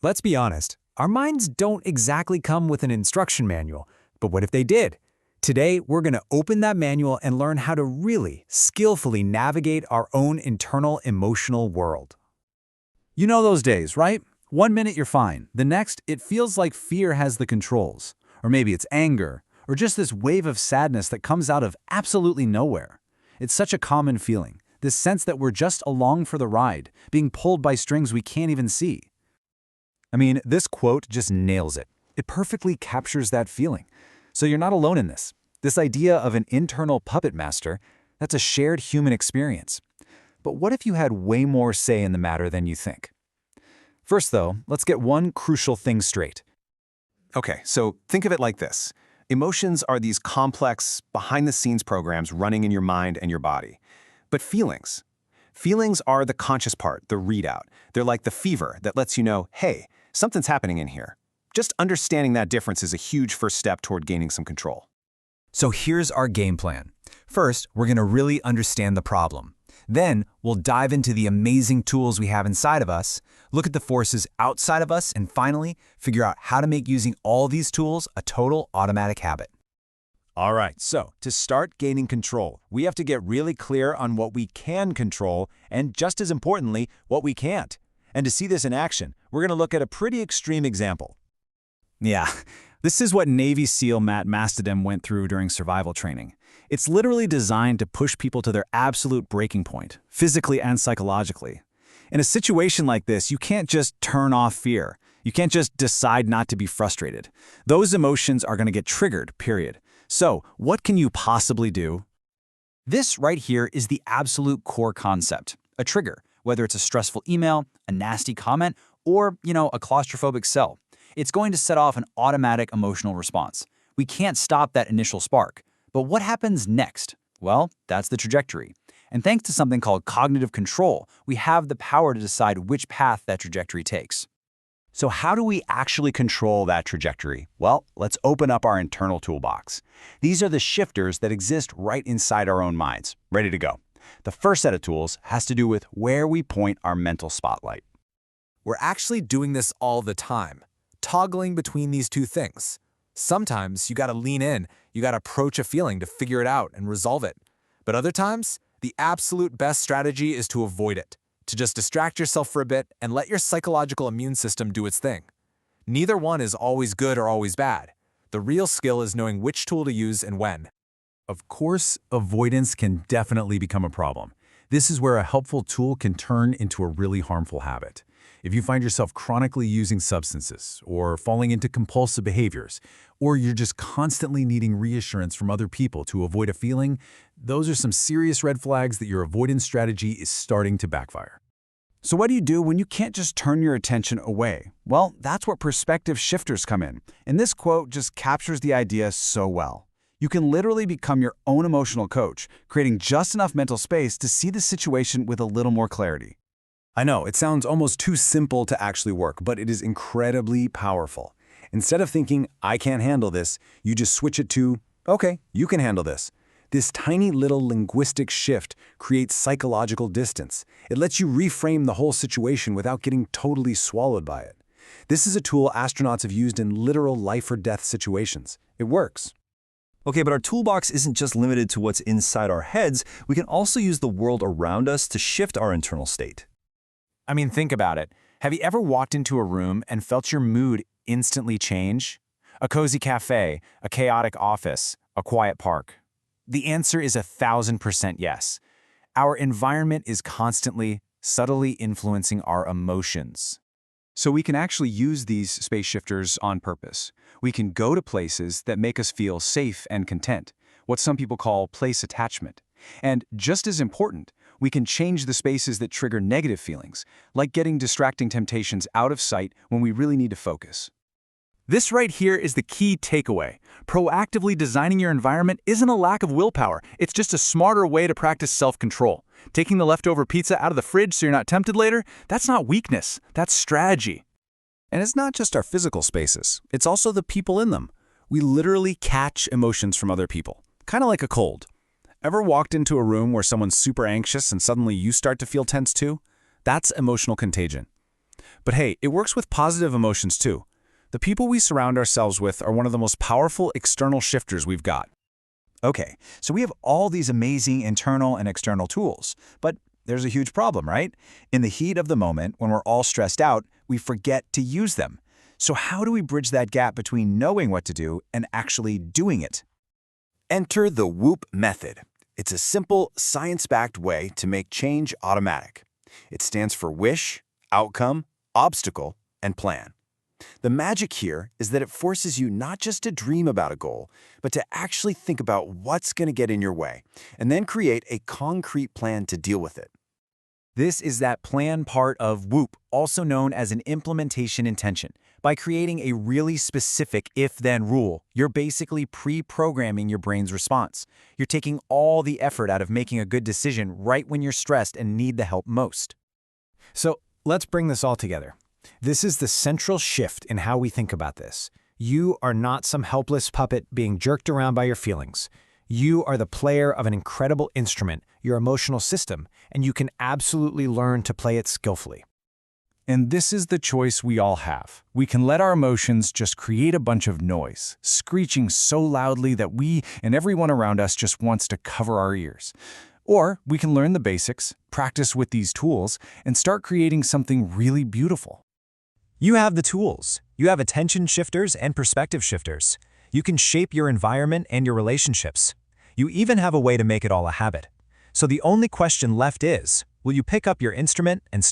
Let's be honest, our minds don't exactly come with an instruction manual, but what if they did? Today, we're going to open that manual and learn how to really, skillfully navigate our own internal emotional world. You know those days, right? One minute you're fine, the next it feels like fear has the controls. Or maybe it's anger, or just this wave of sadness that comes out of absolutely nowhere. It's such a common feeling, this sense that we're just along for the ride, being pulled by strings we can't even see. I mean, this quote just nails it. It perfectly captures that feeling. So you're not alone in this. This idea of an internal puppet master, that's a shared human experience. But what if you had way more say in the matter than you think? First, though, let's get one crucial thing straight. Okay, so think of it like this. Emotions are these complex, behind-the-scenes programs running in your mind and your body. But feelings are the conscious part, the readout. They're like the fever that lets you know, hey, something's happening in here. Just understanding that difference is a huge first step toward gaining some control. So here's our game plan. First, we're going to really understand the problem. Then, we'll dive into the amazing tools we have inside of us, look at the forces outside of us, and finally, figure out how to make using all these tools a total automatic habit. All right, so to start gaining control, we have to get really clear on what we can control and, just as importantly, what we can't. And to see this in action, we're going to look at a pretty extreme example. Yeah, this is what Navy SEAL Matt Mastodon went through during survival training. It's literally designed to push people to their absolute breaking point, physically and psychologically. In a situation like this, you can't just turn off fear. You can't just decide not to be frustrated. Those emotions are going to get triggered, period. So, what can you possibly do? This right here is the absolute core concept, a trigger, whether it's a stressful email, a nasty comment, or, a claustrophobic cell. It's going to set off an automatic emotional response. We can't stop that initial spark. But what happens next? Well, that's the trajectory. And thanks to something called cognitive control, we have the power to decide which path that trajectory takes. So how do we actually control that trajectory? Well, let's open up our internal toolbox. These are the shifters that exist right inside our own minds, ready to go. The first set of tools has to do with where we point our mental spotlight. We're actually doing this all the time, toggling between these two things. Sometimes you gotta lean in, you gotta approach a feeling to figure it out and resolve it. But other times, the absolute best strategy is to avoid it, to just distract yourself for a bit and let your psychological immune system do its thing. Neither one is always good or always bad. The real skill is knowing which tool to use and when. Of course, avoidance can definitely become a problem. This is where a helpful tool can turn into a really harmful habit. If you find yourself chronically using substances, or falling into compulsive behaviors, or you're just constantly needing reassurance from other people to avoid a feeling, those are some serious red flags that your avoidance strategy is starting to backfire. So what do you do when you can't just turn your attention away? Well, that's where perspective shifters come in. And this quote just captures the idea so well. You can literally become your own emotional coach, creating just enough mental space to see the situation with a little more clarity. I know, it sounds almost too simple to actually work, but it is incredibly powerful. Instead of thinking, I can't handle this, you just switch it to, okay, you can handle this. This tiny little linguistic shift creates psychological distance. It lets you reframe the whole situation without getting totally swallowed by it. This is a tool astronauts have used in literal life or death situations. It works. Okay, but our toolbox isn't just limited to what's inside our heads. We can also use the world around us to shift our internal state. I mean, think about it. Have you ever walked into a room and felt your mood instantly change? A cozy cafe, a chaotic office, a quiet park? The answer is 1,000% yes. Our environment is constantly, subtly influencing our emotions. So we can actually use these space shifters on purpose. We can go to places that make us feel safe and content, what some people call place attachment. And just as important, we can change the spaces that trigger negative feelings, like getting distracting temptations out of sight when we really need to focus. This right here is the key takeaway. Proactively designing your environment isn't a lack of willpower. It's just a smarter way to practice self-control. Taking the leftover pizza out of the fridge so you're not tempted later, that's not weakness, that's strategy. And it's not just our physical spaces, it's also the people in them. We literally catch emotions from other people, kind of like a cold. Ever walked into a room where someone's super anxious and suddenly you start to feel tense too? That's emotional contagion. But hey, it works with positive emotions too. The people we surround ourselves with are one of the most powerful external shifters we've got. Okay, so we have all these amazing internal and external tools, but there's a huge problem, right? In the heat of the moment, when we're all stressed out, we forget to use them. So how do we bridge that gap between knowing what to do and actually doing it? Enter the WHOOP method. It's a simple, science-backed way to make change automatic. It stands for wish, outcome, obstacle, and plan. The magic here is that it forces you not just to dream about a goal, but to actually think about what's going to get in your way, and then create a concrete plan to deal with it. This is that plan part of WHOOP, also known as an implementation intention. By creating a really specific if-then rule, you're basically pre-programming your brain's response. You're taking all the effort out of making a good decision right when you're stressed and need the help most. So let's bring this all together. This is the central shift in how we think about this. You are not some helpless puppet being jerked around by your feelings. You are the player of an incredible instrument, your emotional system, and you can absolutely learn to play it skillfully. And this is the choice we all have. We can let our emotions just create a bunch of noise, screeching so loudly that we and everyone around us just wants to cover our ears. Or we can learn the basics, practice with these tools, and start creating something really beautiful. You have the tools. You have attention shifters and perspective shifters. You can shape your environment and your relationships. You even have a way to make it all a habit. So the only question left is, will you pick up your instrument and start